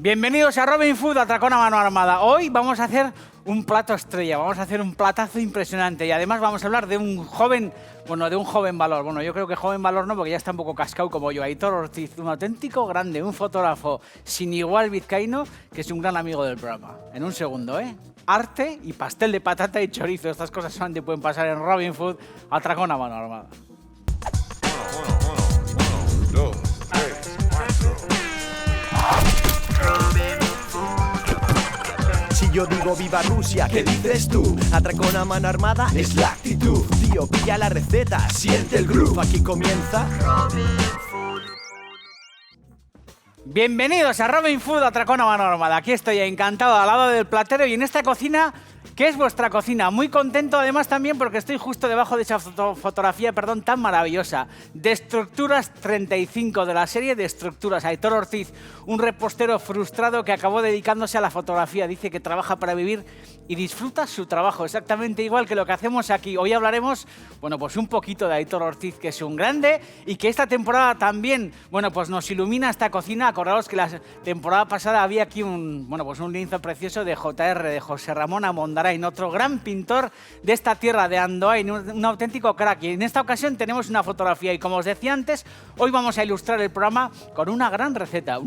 Bienvenidos a Robin Food, Atracón a mano armada. Hoy vamos a hacer un plato estrella, vamos a hacer un platazo impresionante y además vamos a hablar de un joven, de un joven valor. Bueno, yo creo que joven valor no, porque ya está un poco cascado como yo. Aitor Ortiz, un auténtico grande, un fotógrafo sin igual vizcaíno, que es un gran amigo del programa. En un segundo, arte y pastel de patata y chorizo. Estas cosas solamente pueden pasar en Robin Food, Atracón a mano armada. Si yo digo viva Rusia, ¿qué dices tú? Atracón a mano armada es la actitud. Tío, pilla la receta, siente el groove. Aquí comienza Robin Food. Bienvenidos a Robin Food, Atracón a mano armada. Aquí estoy encantado al lado del platero y en esta cocina, que es vuestra cocina. Muy contento además también porque estoy justo debajo de esa fotografía, tan maravillosa. De Estructuras 35, de la serie de Estructuras. Aitor Ortiz, un repostero frustrado que acabó dedicándose a la fotografía. Dice que trabaja para vivir y disfruta su trabajo, exactamente igual que lo que hacemos aquí. Hoy hablaremos, pues un poquito de Aitor Ortiz, que es un grande y que esta temporada también, nos ilumina esta cocina. Acordaos que la temporada pasada había aquí un lienzo precioso de JR, de José Ramón Amondarain, otro gran pintor de esta tierra de Andoain, un auténtico crack. Y en esta ocasión tenemos una fotografía y, como os decía antes, hoy vamos a ilustrar el programa con una gran receta,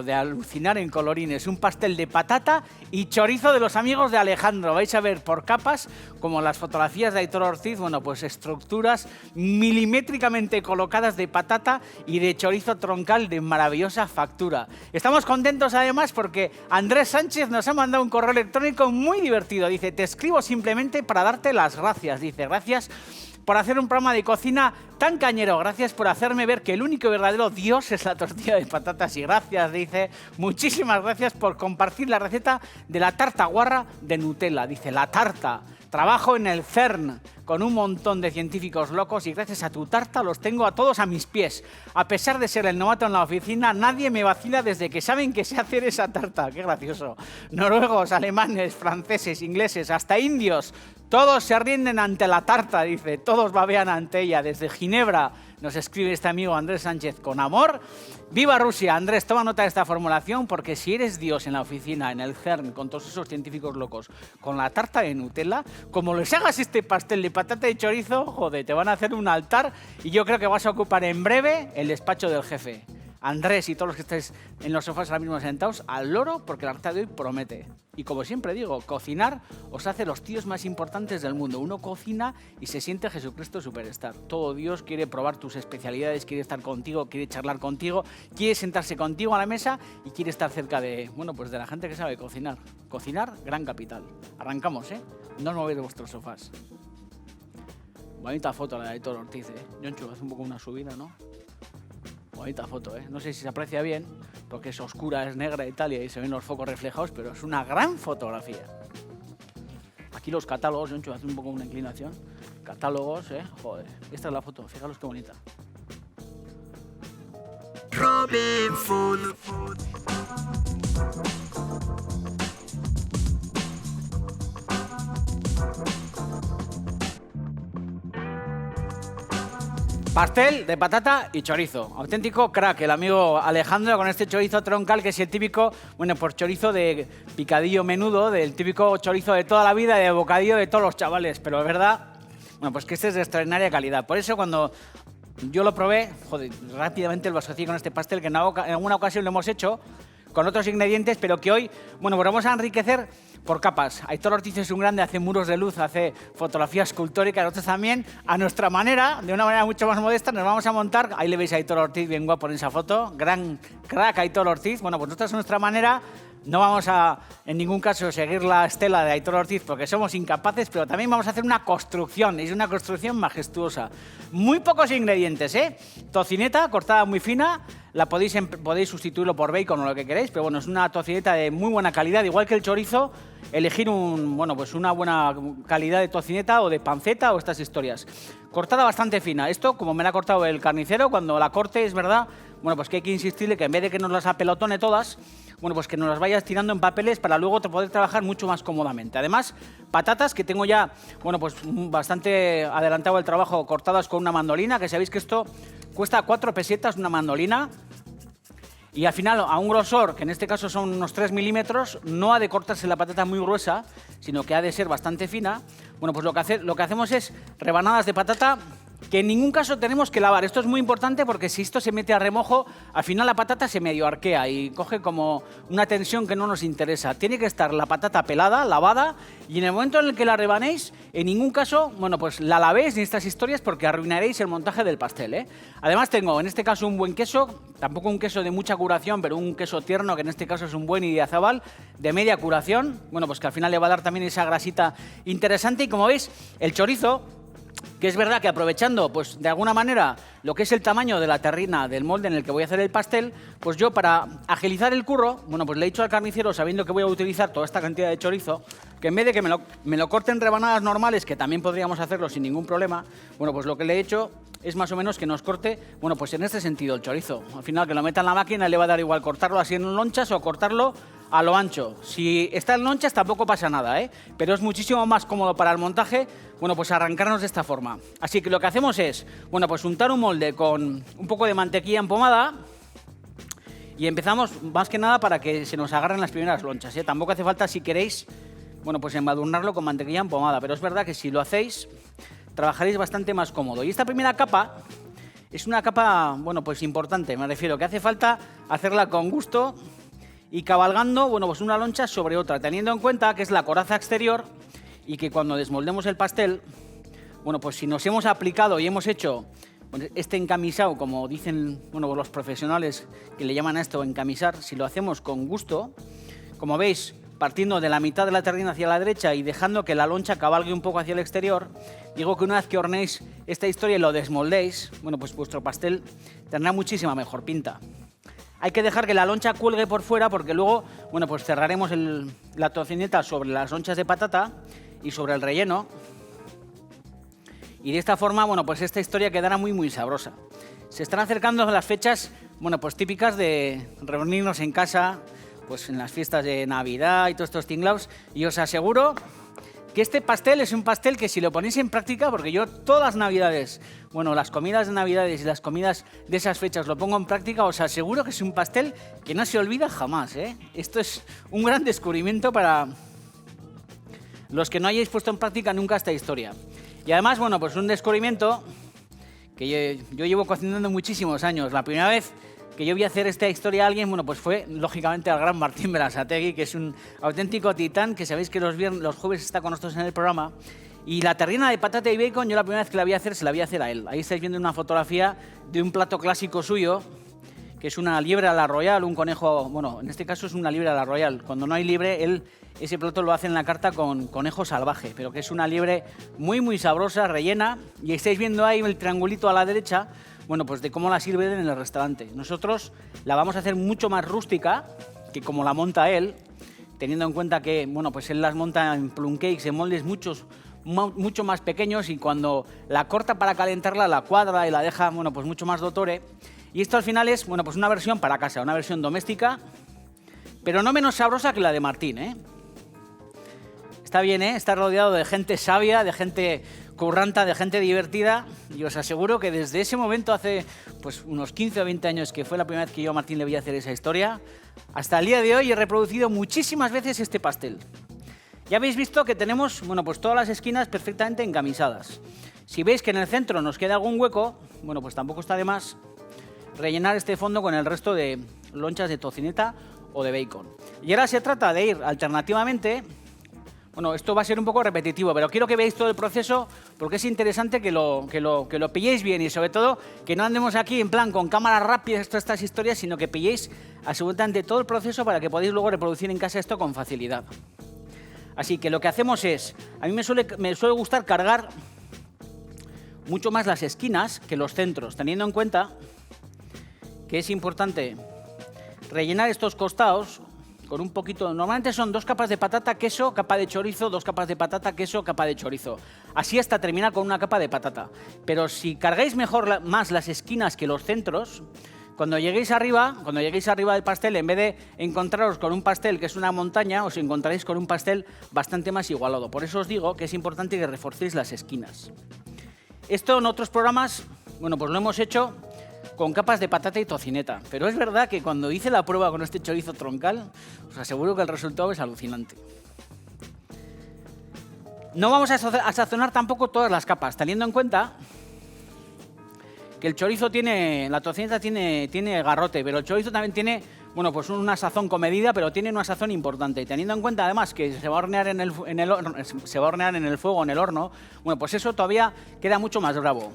de alucinar en colorines, un pastel de patata y chorizo de los amigos de Alejandro. Vais a ver por capas, como las fotografías de Aitor Ortiz, estructuras milimétricamente colocadas de patata y de chorizo troncal de maravillosa factura. Estamos contentos además porque Andrés Sánchez nos ha mandado un correo electrónico muy divertido. Dice: te escribo simplemente para darte las gracias. Dice: gracias por hacer un programa de cocina tan cañero, gracias por hacerme ver que el único y verdadero Dios es la tortilla de patatas, y gracias, dice, muchísimas gracias por compartir la receta de la tarta guarra de Nutella. Dice: la tarta, trabajo en el CERN con un montón de científicos locos y gracias a tu tarta los tengo a todos a mis pies. A pesar de ser el novato en la oficina, nadie me vacila desde que saben que sé hacer esa tarta. ¡Qué gracioso! Noruegos, alemanes, franceses, ingleses, hasta indios, todos se rinden ante la tarta, dice, todos babean ante ella. Desde Ginebra nos escribe este amigo Andrés Sánchez con amor. ¡Viva Rusia! Andrés, toma nota de esta formulación, porque si eres Dios en la oficina, en el CERN, con todos esos científicos locos, con la tarta de Nutella, como les hagas este pastel de patata y chorizo, joder, te van a hacer un altar y yo creo que vas a ocupar en breve el despacho del jefe. Andrés y todos los que estáis en los sofás ahora mismo sentados, al loro, porque la receta de hoy promete. Y como siempre digo, cocinar os hace los tíos más importantes del mundo. Uno cocina y se siente Jesucristo Superstar. Todo Dios quiere probar tus especialidades, quiere estar contigo, quiere charlar contigo, quiere sentarse contigo a la mesa y quiere estar cerca de, de la gente que sabe cocinar. Cocinar, gran capital. Arrancamos, No os movéis de vuestros sofás. Bonita foto la de Aitor Ortiz, Jonchu, hace un poco una subida, ¿no? Bonita foto, No sé si se aprecia bien, porque es oscura, es negra y tal, y ahí se ven los focos reflejados, pero es una gran fotografía. Aquí los catálogos, Jonchu, hace un poco una inclinación. Catálogos, joder. Esta es la foto, fijaros qué bonita. Robin Food. Pastel de patata y chorizo. Auténtico crack, el amigo Alejandro, con este chorizo troncal, que es el típico, chorizo de picadillo menudo, del típico chorizo de toda la vida, de bocadillo de todos los chavales. Pero es verdad, que este es de extraordinaria calidad. Por eso cuando yo lo probé, rápidamente lo asocié con este pastel, que en alguna ocasión lo hemos hecho con otros ingredientes, pero que hoy, vamos a enriquecer por capas. Aitor Ortiz es un grande, hace muros de luz, hace fotografía escultórica. Nosotros también, a nuestra manera, de una manera mucho más modesta, nos vamos a montar. Ahí le veis a Aitor Ortiz bien guapo en esa foto. Gran crack Aitor Ortiz. Nosotros a nuestra manera no vamos a, en ningún caso, seguir la estela de Aitor Ortiz porque somos incapaces, pero también vamos a hacer una construcción. Es una construcción majestuosa. Muy pocos ingredientes, Tocineta cortada muy fina. Podéis sustituirlo por bacon o lo que queréis, pero es una tocineta de muy buena calidad, igual que el chorizo. Elegir una buena calidad de tocineta o de panceta o estas historias. Cortada bastante fina. Esto, como me la ha cortado el carnicero, cuando la corte, es verdad, que hay que insistirle que en vez de que nos las apelotone todas, que nos las vayas tirando en papeles para luego poder trabajar mucho más cómodamente. Además, patatas que tengo ya, bastante adelantado el trabajo, cortadas con una mandolina, que sabéis que esto cuesta 4 pesetas una mandolina. Y al final, a un grosor, que en este caso son unos 3 milímetros, no ha de cortarse la patata muy gruesa, sino que ha de ser bastante fina. Bueno, pues lo que hacemos es rebanadas de patata que en ningún caso tenemos que lavar. Esto es muy importante porque si esto se mete a remojo, al final la patata se medio arquea y coge como una tensión que no nos interesa. Tiene que estar la patata pelada, lavada, y en el momento en el que la rebanéis, en ningún caso, bueno, pues la lavéis ni estas historias porque arruinaréis el montaje del pastel, ¿eh? Además tengo en este caso un buen queso, tampoco un queso de mucha curación, pero un queso tierno, que en este caso es un buen idiazabal, de media curación, bueno, pues que al final le va a dar también esa grasita interesante. Y como veis, el chorizo, que es verdad que aprovechando, pues de alguna manera, lo que es el tamaño de la terrina del molde en el que voy a hacer el pastel, pues yo para agilizar el curro, bueno, pues le he dicho al carnicero, sabiendo que voy a utilizar toda esta cantidad de chorizo, que en vez de que me lo corte en rebanadas normales, que también podríamos hacerlo sin ningún problema, bueno, pues lo que le he hecho es más o menos que nos corte, bueno, pues en este sentido el chorizo. Al final que lo meta en la máquina le va a dar igual cortarlo así en lonchas o cortarlo a lo ancho. Si está en lonchas tampoco pasa nada, ¿eh? Pero es muchísimo más cómodo para el montaje, bueno, pues arrancarnos de esta forma. Así que lo que hacemos es, bueno, pues untar un molde con un poco de mantequilla empomada y empezamos más que nada para que se nos agarren las primeras lonchas, ¿eh? Tampoco hace falta, si queréis, bueno, pues embadurnarlo con mantequilla empomada, pero es verdad que si lo hacéis, trabajaréis bastante más cómodo. Y esta primera capa es una capa, bueno, pues importante, me refiero, que hace falta hacerla con gusto y cabalgando, bueno, pues una loncha sobre otra, teniendo en cuenta que es la coraza exterior y que cuando desmoldemos el pastel, bueno, pues si nos hemos aplicado y hemos hecho este encamisado, como dicen, bueno, los profesionales que le llaman a esto encamisar, si lo hacemos con gusto, como veis, partiendo de la mitad de la terrina hacia la derecha y dejando que la loncha cabalgue un poco hacia el exterior, digo que una vez que horneéis esta historia y lo desmoldéis, bueno, pues vuestro pastel tendrá muchísima mejor pinta. Hay que dejar que la loncha cuelgue por fuera porque luego, bueno, pues cerraremos la tocineta sobre las lonchas de patata y sobre el relleno. Y de esta forma, bueno, pues esta historia quedará muy, muy sabrosa. Se están acercando las fechas, bueno, pues típicas de reunirnos en casa, pues en las fiestas de Navidad y todos estos tinglaos. Y os aseguro que este pastel es un pastel que si lo ponéis en práctica, porque yo todas las Navidades, bueno, las comidas de Navidades y las comidas de esas fechas lo pongo en práctica, os aseguro que es un pastel que no se olvida jamás, ¿eh? Esto es un gran descubrimiento para los que no hayáis puesto en práctica nunca esta historia. Y además, bueno, pues un descubrimiento que yo llevo cocinando muchísimos años. La primera vez que yo vi hacer esta historia a alguien, bueno, pues fue lógicamente al gran Martín Berasategui, que es un auténtico titán, que sabéis que los jueves está con nosotros en el programa. Y la terrina de patata y bacon, yo la primera vez que la vi hacer, se la vi hacer a él. Ahí estáis viendo una fotografía de un plato clásico suyo, que es una liebre a la royal, un conejo, bueno, en este caso es una liebre a la royal. Cuando no hay liebre, él ese plato lo hace en la carta con conejo salvaje, pero que es una liebre muy, muy sabrosa, rellena. Y estáis viendo ahí el triangulito a la derecha, bueno, pues de cómo la sirven en el restaurante. Nosotros la vamos a hacer mucho más rústica que como la monta él, teniendo en cuenta que, bueno, pues él las monta en plum cakes, en moldes mucho más pequeños, y cuando la corta para calentarla, la cuadra y la deja, bueno, pues mucho más dottore. Y esto al final es, bueno, pues una versión para casa, una versión doméstica, pero no menos sabrosa que la de Martín, ¿eh? Está bien, ¿eh? Está rodeado de gente sabia, de gente curranta, de gente divertida, y os aseguro que desde ese momento, hace pues unos 15 o 20 años, que fue la primera vez que yo a Martín le vi hacer esa historia, hasta el día de hoy he reproducido muchísimas veces este pastel. Ya habéis visto que tenemos, bueno, pues todas las esquinas perfectamente encamisadas. Si veis que en el centro nos queda algún hueco, bueno, pues tampoco está de más rellenar este fondo con el resto de lonchas de tocineta o de bacon. Y ahora se trata de ir alternativamente. Bueno, esto va a ser un poco repetitivo, pero quiero que veáis todo el proceso porque es interesante que lo pilléis bien, y sobre todo que no andemos aquí en plan con cámaras rápidas todas estas historias, sino que pilléis absolutamente todo el proceso para que podáis luego reproducir en casa esto con facilidad. Así que lo que hacemos es, a mí me suele gustar cargar mucho más las esquinas que los centros, teniendo en cuenta que es importante rellenar estos costados con un poquito, normalmente son 2 capas de patata, queso, capa de chorizo, 2 capas de patata, queso, capa de chorizo. Así hasta terminar con una capa de patata. Pero si cargáis más las esquinas que los centros, cuando lleguéis arriba del pastel, en vez de encontraros con un pastel que es una montaña, os encontraréis con un pastel bastante más igualado. Por eso os digo que es importante que reforcéis las esquinas. Esto en otros programas, bueno, pues lo hemos hecho con capas de patata y tocineta. Pero es verdad que cuando hice la prueba con este chorizo troncal, os aseguro que el resultado es alucinante. No vamos a sazonar tampoco todas las capas, teniendo en cuenta que el chorizo tiene, la tocineta tiene garrote, pero el chorizo también tiene, bueno, pues una sazón comedida, pero tiene una sazón importante. Y teniendo en cuenta además que se va a hornear en el fuego, en el horno, bueno, pues eso todavía queda mucho más bravo.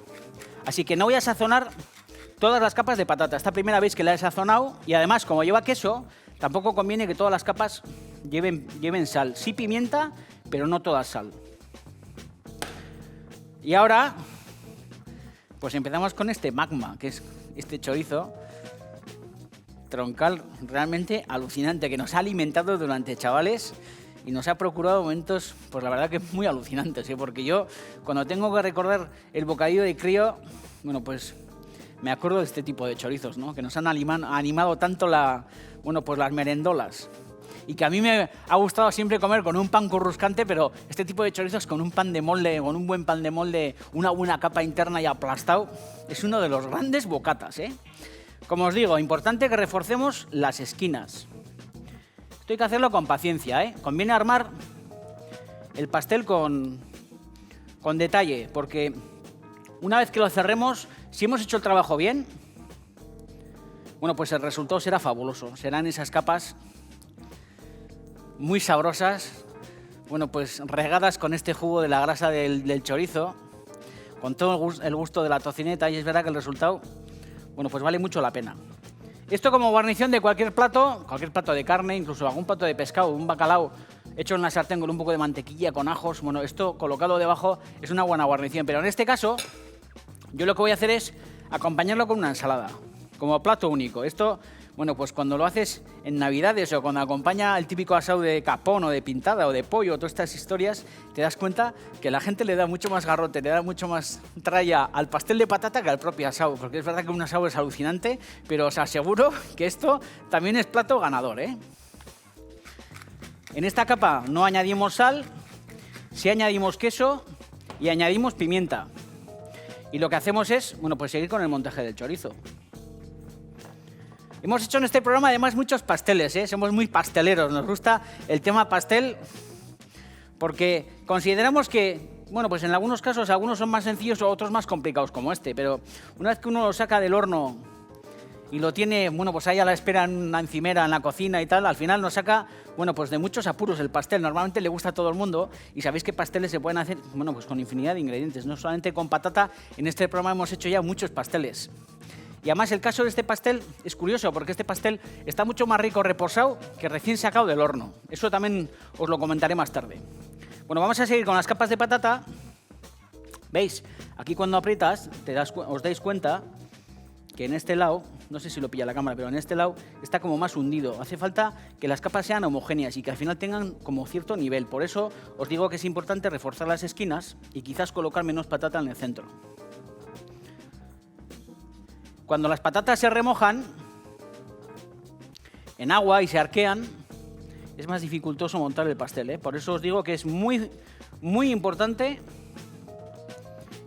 Así que no voy a sazonar todas las capas de patata. Esta primera vez que la he sazonado y además como lleva queso, tampoco conviene que todas las capas lleven sal. Sí pimienta, pero no toda sal. Y ahora, pues empezamos con este magma, que es este chorizo troncal realmente alucinante, que nos ha alimentado durante, chavales, y nos ha procurado momentos, pues la verdad que muy alucinantes, ¿eh? Porque yo, cuando tengo que recordar el bocadillo de crío, bueno, pues me acuerdo de este tipo de chorizos, ¿no? Que nos han animado tanto pues las merendolas. Y que a mí me ha gustado siempre comer con un pan curruscante, pero este tipo de chorizos con un pan de molde, con un buen pan de molde, una buena capa interna y aplastado, es uno de los grandes bocatas, ¿eh? Como os digo, importante que reforcemos las esquinas. Esto hay que hacerlo con paciencia, ¿eh? Conviene armar el pastel con detalle, porque una vez que lo cerremos, si hemos hecho el trabajo bien, bueno, pues el resultado será fabuloso. Serán esas capas muy sabrosas, bueno, pues regadas con este jugo de la grasa del chorizo, con todo el gusto de la tocineta, y es verdad que el resultado, bueno, pues vale mucho la pena. Esto como guarnición de cualquier plato de carne, incluso algún plato de pescado, un bacalao hecho en la sartén con un poco de mantequilla, con ajos, bueno, esto colocado debajo es una buena guarnición, pero en este caso yo lo que voy a hacer es acompañarlo con una ensalada, como plato único. Esto, bueno, pues cuando lo haces en Navidades o cuando acompaña el típico asado de capón o de pintada o de pollo, todas estas historias, te das cuenta que la gente le da mucho más garrote, le da mucho más tralla al pastel de patata que al propio asado, porque es verdad que un asado es alucinante, pero os aseguro que esto también es plato ganador, ¿eh? En esta capa no añadimos sal, sí añadimos queso y añadimos pimienta. Y lo que hacemos es, bueno, pues seguir con el montaje del chorizo. Hemos hecho en este programa además muchos pasteles, ¿eh? Somos muy pasteleros, nos gusta el tema pastel porque consideramos que, bueno, pues en algunos casos algunos son más sencillos o otros más complicados como este, pero una vez que uno lo saca del horno y lo tiene, bueno, pues ahí a la espera en una encimera, en la cocina y tal, al final nos saca, bueno, pues de muchos apuros el pastel. Normalmente le gusta a todo el mundo y sabéis que pasteles se pueden hacer, bueno, pues con infinidad de ingredientes, no solamente con patata. En este programa hemos hecho ya muchos pasteles. Y además el caso de este pastel es curioso porque este pastel está mucho más rico reposado que recién sacado del horno. Eso también os lo comentaré más tarde. Bueno, vamos a seguir con las capas de patata. ¿Veis? Aquí cuando aprietas os dais cuenta que en este lado, no sé si lo pilla la cámara, pero en este lado está como más hundido. Hace falta que las capas sean homogéneas y que al final tengan como cierto nivel. Por eso os digo que es importante reforzar las esquinas y quizás colocar menos patata en el centro. Cuando las patatas se remojan en agua y se arquean, es más dificultoso montar el pastel, ¿eh? Por eso os digo que es muy, muy importante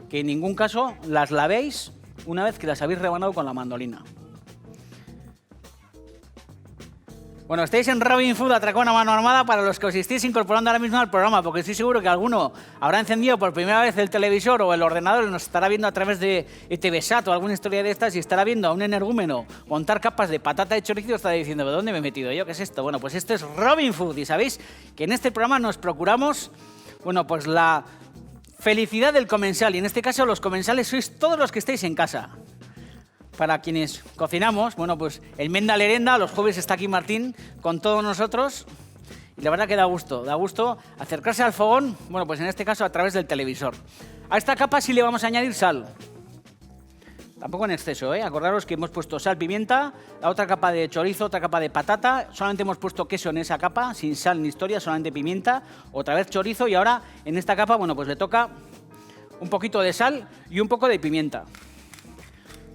que en ningún caso las lavéis una vez que las habéis rebanado con la mandolina. Bueno, estáis en Robin Food, Atracón a Mano Armada, para los que os estéis incorporando ahora mismo al programa, porque estoy seguro que alguno habrá encendido por primera vez el televisor o el ordenador y nos estará viendo a través de TVSAT o alguna historia de estas y estará viendo a un energúmeno montar capas de patata de chorizo y estará diciendo, ¿de dónde me he metido yo? ¿Qué es esto? Bueno, pues esto es Robin Food y sabéis que en este programa nos procuramos, bueno, pues la felicidad del comensal y en este caso los comensales sois todos los que estáis en casa. Para quienes cocinamos, bueno, pues el Menda Lerenda, los jueves está aquí Martín con todos nosotros y la verdad que da gusto acercarse al fogón, bueno, pues en este caso a través del televisor. A esta capa sí le vamos a añadir sal, tampoco en exceso, ¿eh? Acordaros que hemos puesto sal, pimienta, la otra capa de chorizo, otra capa de patata, solamente hemos puesto queso en esa capa, sin sal ni historia, solamente pimienta, otra vez chorizo y ahora en esta capa, bueno, pues le toca un poquito de sal y un poco de pimienta.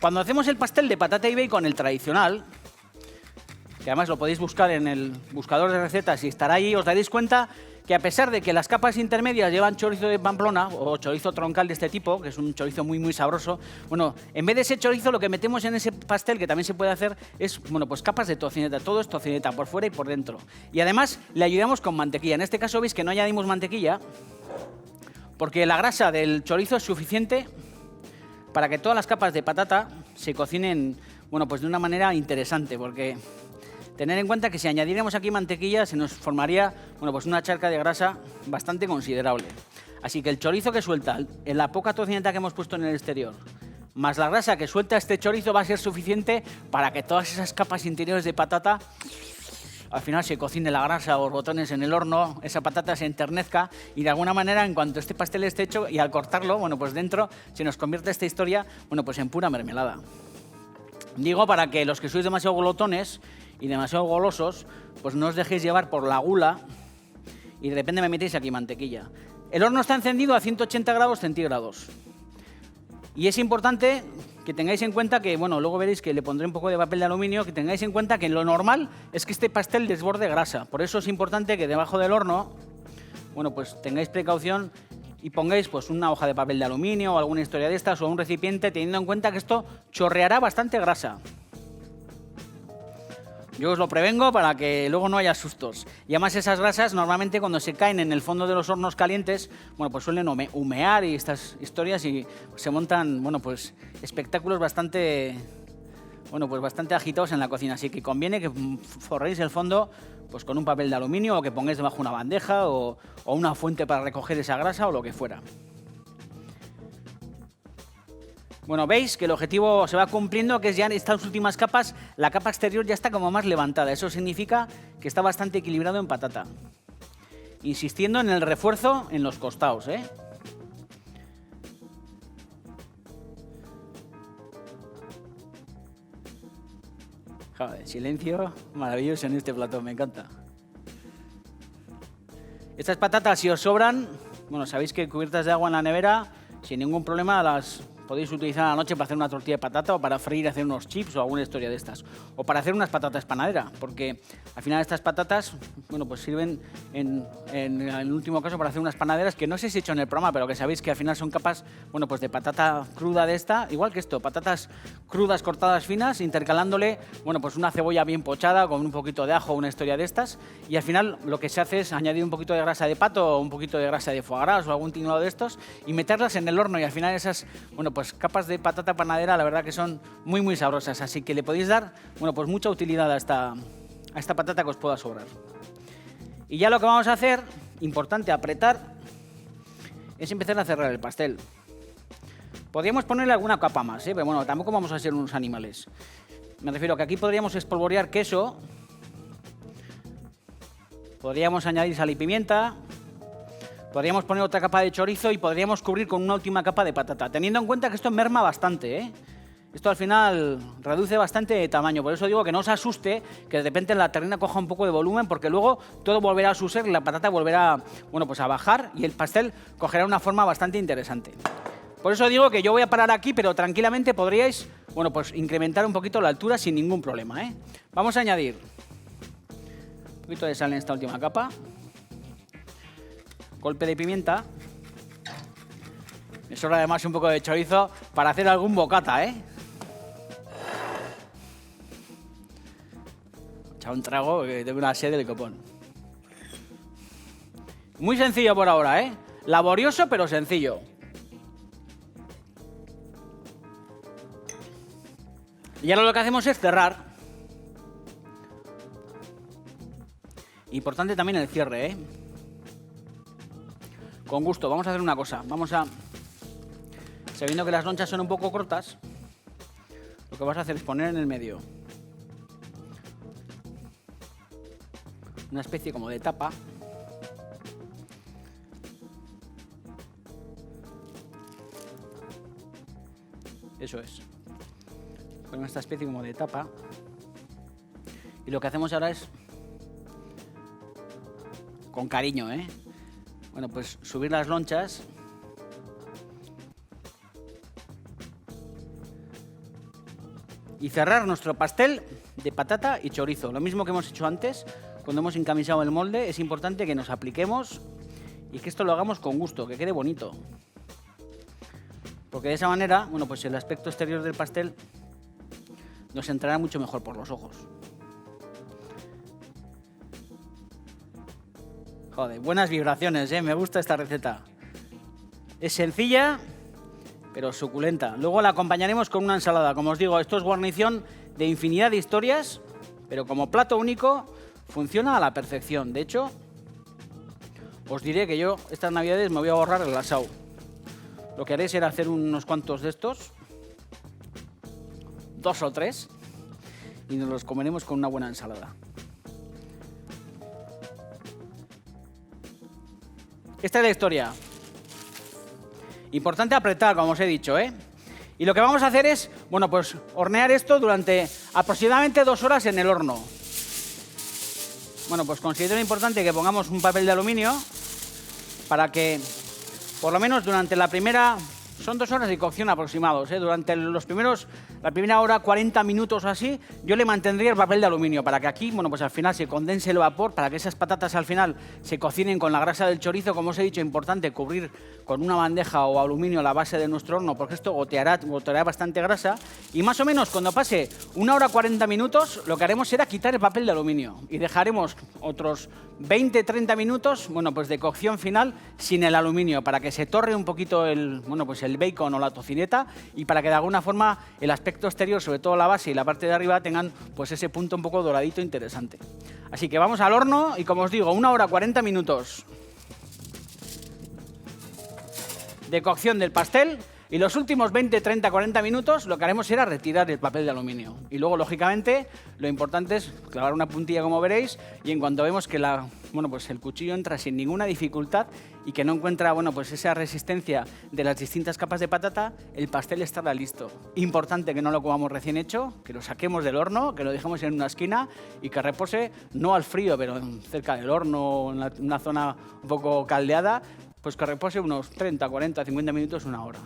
Cuando hacemos el pastel de patata y bacon, el tradicional, que además lo podéis buscar en el buscador de recetas y estará ahí, os daréis cuenta que a pesar de que las capas intermedias llevan chorizo de Pamplona o chorizo troncal de este tipo, que es un chorizo muy sabroso, bueno, en vez de ese chorizo lo que metemos en ese pastel, que también se puede hacer, es, bueno, pues capas de tocineta. Todo es tocineta, por fuera y por dentro. Y además le ayudamos con mantequilla. En este caso veis que no añadimos mantequilla, porque la grasa del chorizo es suficiente para que todas las capas de patata se cocinen, bueno, pues de una manera interesante, porque tener en cuenta que si añadiéramos aquí mantequilla se nos formaría, bueno, pues una charca de grasa bastante considerable. Así que el chorizo que suelta, en la poca tocineta que hemos puesto en el exterior, más la grasa que suelta este chorizo va a ser suficiente para que todas esas capas interiores de patata al final se cocine la grasa o botones en el horno, esa patata se enternezca y de alguna manera en cuanto este pastel esté hecho y al cortarlo, bueno, pues dentro se nos convierte esta historia, bueno, pues en pura mermelada. Digo para que los que sois demasiado glotones y demasiado golosos, pues no os dejéis llevar por la gula y de repente me metéis aquí mantequilla. El horno está encendido a 180 grados centígrados. Y es importante que tengáis en cuenta que, bueno, luego veréis que le pondré un poco de papel de aluminio, que tengáis en cuenta que lo normal es que este pastel desborde grasa. Por eso es importante que debajo del horno, bueno, pues tengáis precaución y pongáis pues una hoja de papel de aluminio o alguna historia de estas o un recipiente, teniendo en cuenta que esto chorreará bastante grasa. Yo os lo prevengo para que luego no haya sustos. Y además esas grasas normalmente cuando se caen en el fondo de los hornos calientes, bueno, pues suelen humear y estas historias y se montan, bueno, pues espectáculos bastante, bueno, pues bastante agitados en la cocina. Así que conviene que forréis el fondo pues con un papel de aluminio o que pongáis debajo una bandeja o una fuente para recoger esa grasa o lo que fuera. Bueno, veis que el objetivo se va cumpliendo, que es ya en estas últimas capas, la capa exterior ya está como más levantada. Eso significa que está bastante equilibrado en patata. Insistiendo en el refuerzo en los costados, ¿eh? Joder, silencio maravilloso en este plato, me encanta. Estas patatas, si os sobran, bueno, sabéis que cubiertas de agua en la nevera, sin ningún problema las podéis utilizar a la noche para hacer una tortilla de patata o para freír, hacer unos chips o alguna historia de estas. O para hacer unas patatas panadera, porque al final estas patatas, bueno, pues sirven en el último caso para hacer unas panaderas que no sé si he hecho en el programa, pero que sabéis que al final son capas, bueno, pues de patata cruda de esta, igual que esto, patatas crudas cortadas finas, intercalándole, bueno, pues una cebolla bien pochada con un poquito de ajo o una historia de estas, y al final lo que se hace es añadir un poquito de grasa de pato o un poquito de grasa de foie gras o algún tinglado de estos y meterlas en el horno y al final esas, bueno, pues capas de patata panadera, la verdad que son muy sabrosas, así que le podéis dar, bueno, pues mucha utilidad a esta patata que os pueda sobrar. Y ya lo que vamos a hacer, importante apretar, es empezar a cerrar el pastel. Podríamos ponerle alguna capa más, pero bueno, tampoco vamos a ser unos animales. Me refiero a que aquí podríamos espolvorear queso, podríamos añadir sal y pimienta, podríamos poner otra capa de chorizo y podríamos cubrir con una última capa de patata, teniendo en cuenta que esto merma bastante, ¿eh? Esto al final reduce bastante de tamaño, por eso digo que no os asuste que de repente la terrina coja un poco de volumen, porque luego todo volverá a su ser y la patata volverá, bueno, pues a bajar y el pastel cogerá una forma bastante interesante. Por eso digo que yo voy a parar aquí, pero tranquilamente podríais, bueno, pues incrementar un poquito la altura sin ningún problema, ¿eh? Vamos a añadir un poquito de sal en esta última capa. Golpe de pimienta. Me sobra además un poco de chorizo para hacer algún bocata, ¿eh? Echar un trago que tengo una sed del copón. Muy sencillo por ahora, ¿eh? Laborioso pero sencillo. Y ahora lo que hacemos es cerrar. Importante también el cierre, ¿eh? Con gusto, vamos a hacer una cosa. Sabiendo que las lonchas son un poco cortas, lo que vas a hacer es poner en el medio una especie como de tapa. Eso es. Ponemos esta especie como de tapa. Y lo que hacemos ahora es, con cariño, bueno, pues subir las lonchas y cerrar nuestro pastel de patata y chorizo. Lo mismo que hemos hecho antes, cuando hemos encamisado el molde, es importante que nos apliquemos y que esto lo hagamos con gusto, que quede bonito. Porque de esa manera, bueno, pues el aspecto exterior del pastel nos entrará mucho mejor por los ojos. Joder, buenas vibraciones, me gusta esta receta. Es sencilla, pero suculenta. Luego la acompañaremos con una ensalada. Como os digo, esto es guarnición de infinidad de historias, pero como plato único funciona a la perfección. De hecho, os diré que yo estas navidades me voy a ahorrar el asado. Lo que haré será hacer unos cuantos de estos, 2 o 3, y nos los comeremos con una buena ensalada. Esta es la historia. Importante apretar, como os he dicho, Y lo que vamos a hacer es, bueno, pues hornear esto durante aproximadamente 2 horas en el horno. Bueno, pues considero importante que pongamos un papel de aluminio para que, por lo menos durante la primera... Son 2 horas de cocción aproximados, Durante la primera hora, 40 minutos o así, yo le mantendría el papel de aluminio para que aquí, bueno, pues al final se condense el vapor, para que esas patatas al final se cocinen con la grasa del chorizo. Como os he dicho, importante cubrir con una bandeja o aluminio la base de nuestro horno, porque esto goteará bastante grasa. Y más o menos cuando pase 1 hora 40 minutos, lo que haremos será quitar el papel de aluminio y dejaremos otros 20-30 minutos, bueno, pues de cocción final sin el aluminio, para que se torre un poquito el bacon o la tocineta y para que de alguna forma el aspecto exterior, sobre todo la base y la parte de arriba, tengan pues ese punto un poco doradito interesante. Así que vamos al horno y, como os digo, 1 hora 40 minutos de cocción del pastel. Y los últimos 20, 30, 40 minutos lo que haremos será retirar el papel de aluminio. Y luego, lógicamente, lo importante es clavar una puntilla, como veréis, y en cuanto vemos que el cuchillo entra sin ninguna dificultad y que no encuentra, esa resistencia de las distintas capas de patata, el pastel estará listo. Importante que no lo comamos recién hecho, que lo saquemos del horno, que lo dejemos en una esquina y que repose, no al frío, pero cerca del horno, en una zona un poco caldeada, pues que repose unos 30, 40, 50 minutos, 1 hora.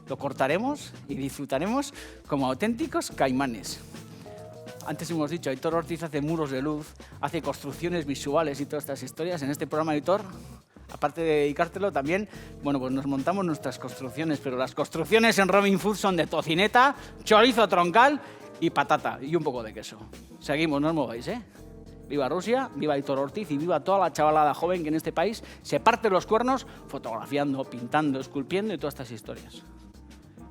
Lo cortaremos y disfrutaremos como auténticos caimanes. Antes hemos dicho, Aitor Ortiz hace muros de luz, hace construcciones visuales y todas estas historias. En este programa, Aitor, aparte de dedicártelo, también, pues nos montamos nuestras construcciones, pero las construcciones en Robin Food son de tocineta, chorizo troncal y patata, y un poco de queso. Seguimos, no os mováis, Viva Rusia, viva Aitor Ortiz y viva toda la chavalada joven que en este país se parte los cuernos fotografiando, pintando, esculpiendo y todas estas historias.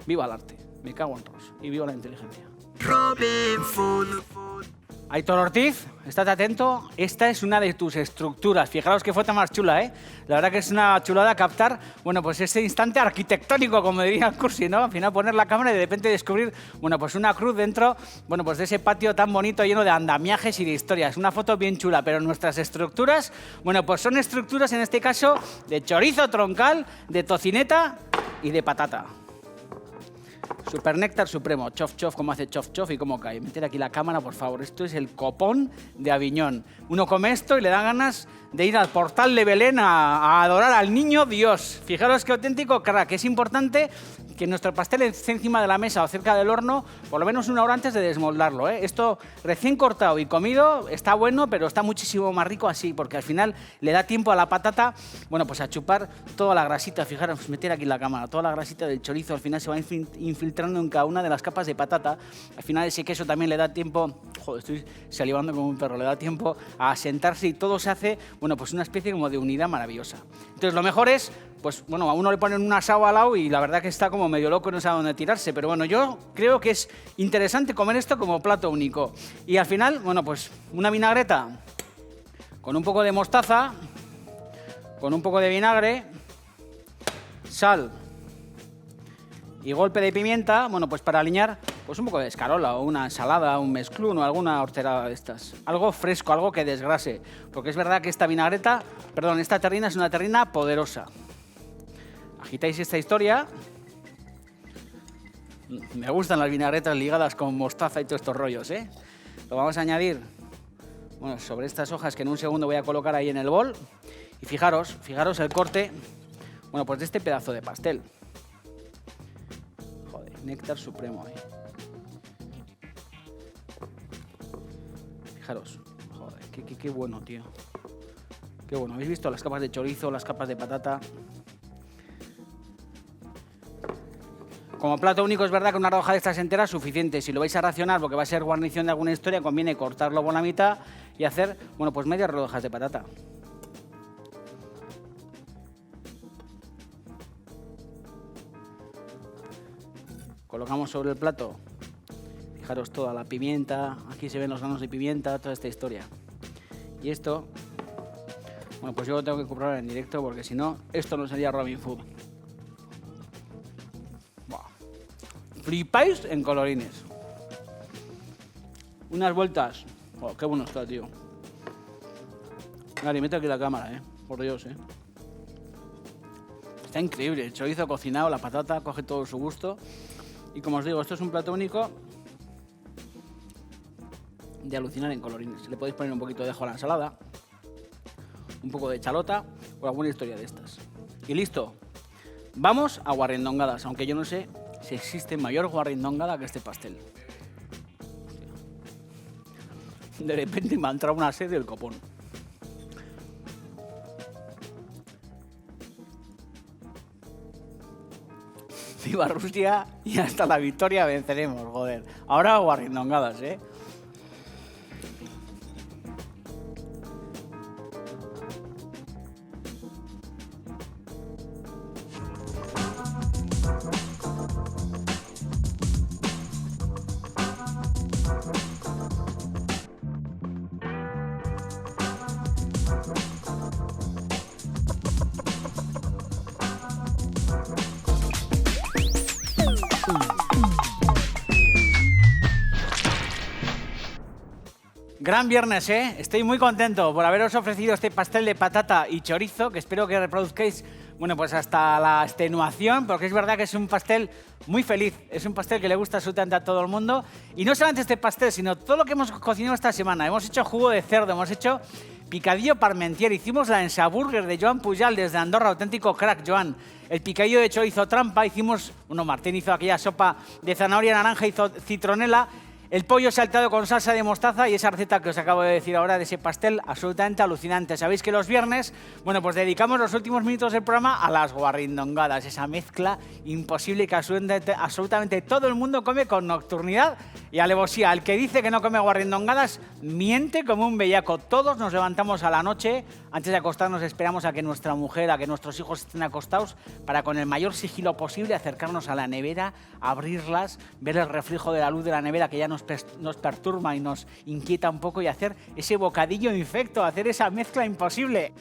Viva el arte, me cago en Ross, y viva la inteligencia. Robin Food. Aitor Ortiz, estate atento, esta es una de tus estructuras. Fijaros qué foto más chula, La verdad que es una chulada captar, ese instante arquitectónico, como diría el Cursi, ¿no? Al final poner la cámara y de repente descubrir, una cruz dentro, de ese patio tan bonito lleno de andamiajes y de historias. Una foto bien chula, pero nuestras estructuras, son estructuras en este caso de chorizo troncal, de tocineta y de patata. Super néctar supremo, chof chof, como hace chof chof y cómo cae. Meter aquí la cámara, por favor. Esto es el copón de Aviñón. Uno come esto y le da ganas de ir al portal de Belén a adorar al niño Dios. Fijaros qué auténtico crack. Es importante que nuestro pastel esté encima de la mesa o cerca del horno por lo menos 1 hora antes de desmoldarlo. Esto recién cortado y comido está bueno, pero está muchísimo más rico así, porque al final le da tiempo a la patata, a chupar toda la grasita. Fijaros, meter aquí la cámara, toda la grasita del chorizo al final se va infiltrando en cada una de las capas de patata. Al final ese queso también le da tiempo, estoy salivando como un perro, le da tiempo a asentarse y todo se hace, una especie como de unidad maravillosa. Entonces lo mejor es, a uno le ponen un asado al lado y la verdad que está como medio loco, no sabe dónde tirarse, pero yo creo que es interesante comer esto como plato único. Y al final, una vinagreta con un poco de mostaza, con un poco de vinagre, sal y golpe de pimienta, para aliñar un poco de escarola o una ensalada, un mezclún o alguna horterada de estas. Algo fresco, algo que desgrase, porque es verdad que esta terrina es una terrina poderosa. Agitáis esta historia. Me gustan las vinagretas ligadas con mostaza y todos estos rollos, Lo vamos a añadir, sobre estas hojas que en un segundo voy a colocar ahí en el bol. Y fijaros el corte, de este pedazo de pastel. Joder, néctar supremo, Fijaros, joder, qué bueno, tío. Qué bueno, ¿habéis visto las capas de chorizo, las capas de patata? Como plato único es verdad que una rodaja de estas enteras es suficiente. Si lo vais a racionar porque va a ser guarnición de alguna historia, conviene cortarlo por la mitad y hacer, bueno, pues medias rodajas de patata. Colocamos sobre el plato, fijaros toda la pimienta, aquí se ven los granos de pimienta, toda esta historia. Y esto, bueno, pues yo lo tengo que comprobar en directo porque si no, esto no sería Robin Food. Flipáis en colorines. Unas vueltas. Oh, qué bueno está, tío. Gary, mete aquí la cámara, por Dios, Está increíble. El chorizo cocinado, la patata, coge todo su gusto. Y como os digo, esto es un plato único de alucinar en colorines. Le podéis poner un poquito de ajo a la ensalada, un poco de chalota o alguna historia de estas. Y listo. Vamos a guarrindongadas, aunque yo no sé si existe mayor guarrindongada que este pastel. Hostia. De repente me ha entrado una sed del copón. Viva Rusia y hasta la victoria venceremos, joder. Ahora guarrindongadas, Gran viernes, Estoy muy contento por haberos ofrecido este pastel de patata y chorizo, que espero que reproduzcáis, bueno, pues hasta la extenuación, porque es verdad que es un pastel muy feliz. Es un pastel que le gusta absolutamente a todo el mundo. Y no solamente este pastel, sino todo lo que hemos cocinado esta semana. Hemos hecho jugo de cerdo, hemos hecho picadillo parmentier, hicimos la ensaburger de Joan Pujal desde Andorra, auténtico crack, Joan. El picadillo de chorizo trampa, hicimos, bueno, Martín hizo aquella sopa de zanahoria, naranja y citronela. El pollo saltado con salsa de mostaza y esa receta que os acabo de decir ahora de ese pastel absolutamente alucinante. Sabéis que los viernes, bueno, pues dedicamos los últimos minutos del programa a las guarrindongadas, esa mezcla imposible que absolutamente todo el mundo come con nocturnidad y alevosía. El que dice que no come guarrindongadas miente como un bellaco. Todos nos levantamos a la noche, antes de acostarnos esperamos a que nuestra mujer, a que nuestros hijos estén acostados para con el mayor sigilo posible acercarnos a la nevera, abrirlas, ver el reflejo de la luz de la nevera que ya nos perturba y nos inquieta un poco y hacer ese bocadillo infecto, hacer esa mezcla imposible.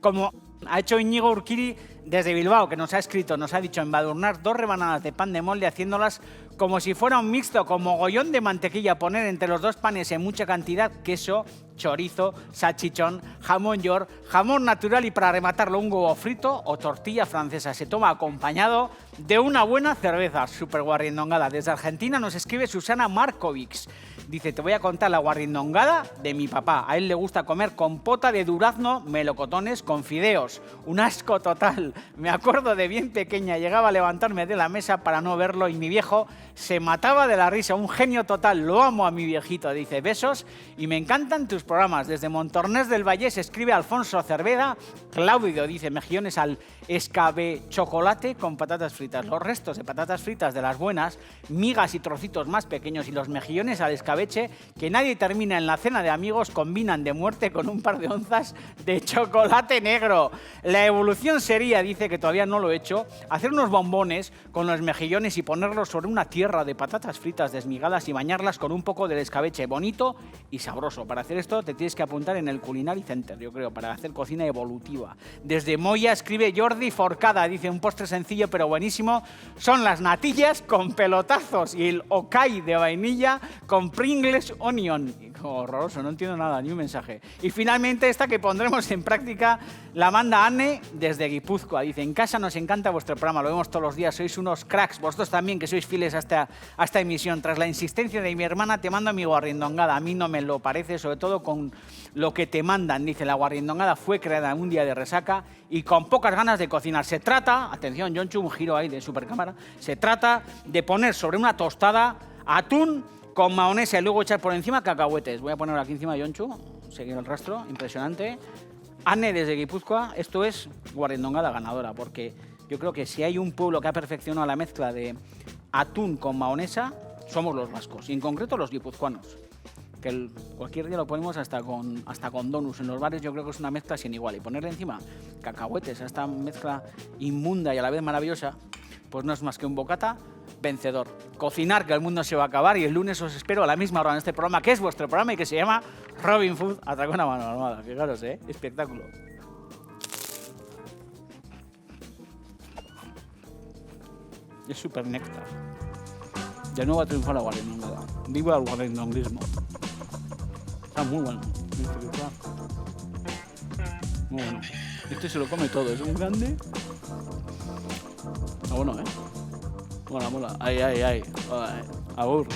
Como ha hecho Íñigo Urquiri desde Bilbao, que nos ha escrito, nos ha dicho embadurnar 2 rebanadas de pan de molde haciéndolas como si fuera un mixto, con mogollón de mantequilla, poner entre los 2 panes en mucha cantidad queso, chorizo, salchichón, jamón york, jamón natural y para rematarlo un huevo frito o tortilla francesa. Se toma acompañado de una buena cerveza. Súper guarrindongada. Desde Argentina nos escribe Susana Markovics. Dice, te voy a contar la guarrindongada de mi papá. A él le gusta comer compota de durazno, melocotones con fideos. Un asco total. Me acuerdo de bien pequeña, llegaba a levantarme de la mesa para no verlo y mi viejo se mataba de la risa. Un genio total. Lo amo a mi viejito. Dice, besos y me encantan tus programas. Desde Montornés del Valle se escribe Alfonso Cerveda. Claudio dice, mejillones al escabe chocolate con patatas fritas. Los restos de patatas fritas de las buenas, migas y trocitos más pequeños y los mejillones al escabeche que nadie termina en la cena de amigos combinan de muerte con un par de onzas de chocolate negro. La evolución sería, dice que todavía no lo he hecho, hacer unos bombones con los mejillones y ponerlos sobre una tierra de patatas fritas desmigadas y bañarlas con un poco del escabeche bonito y sabroso. Para hacer esto te tienes que apuntar en el Culinary Center, yo creo, para hacer cocina evolutiva. Desde Moya escribe Jordi Forcada, dice un postre sencillo pero buenísimo, son las natillas con pelotazos y el okai de vainilla con Pringles Onion. Horroroso, no entiendo nada, ni un mensaje. Y finalmente esta que pondremos en práctica la manda Anne desde Guipúzcoa. Dice, en casa nos encanta vuestro programa, lo vemos todos los días, sois unos cracks, vosotros también que sois fieles a esta emisión. Tras la insistencia de mi hermana te mando mi guarrindongada, a mí no me lo parece, sobre todo con lo que te mandan. Dice, la guarrindongada fue creada en un día de resaca y con pocas ganas de cocinar. Se trata, atención Jonchu, un giro ahí de supercámara, se trata de poner sobre una tostada atún con mahonesa y luego echar por encima cacahuetes. Voy a ponerlo aquí encima, Yonchu. Seguir el rastro, impresionante. Anne desde Guipúzcoa, esto es guarrindongada ganadora, porque yo creo que si hay un pueblo que ha perfeccionado la mezcla de atún con mahonesa, somos los vascos, y en concreto los guipuzcoanos. Que cualquier día lo ponemos hasta con donuts en los bares, yo creo que es una mezcla sin igual. Y ponerle encima cacahuetes a esta mezcla inmunda y a la vez maravillosa, pues no es más que un bocata vencedor. Cocinar, que el mundo se va a acabar, y el lunes os espero a la misma hora en este programa, que es vuestro programa y que se llama Robin Food Atracón a mano armada. Fijaros, espectáculo. Es súper néctar. De nuevo a triunfar la guarrindongada. Viva el guarrindonguismo. Está muy bueno. Muy bueno. Este se lo come todo, es un grande. Está bueno, Mola, mola. Ay. Abur.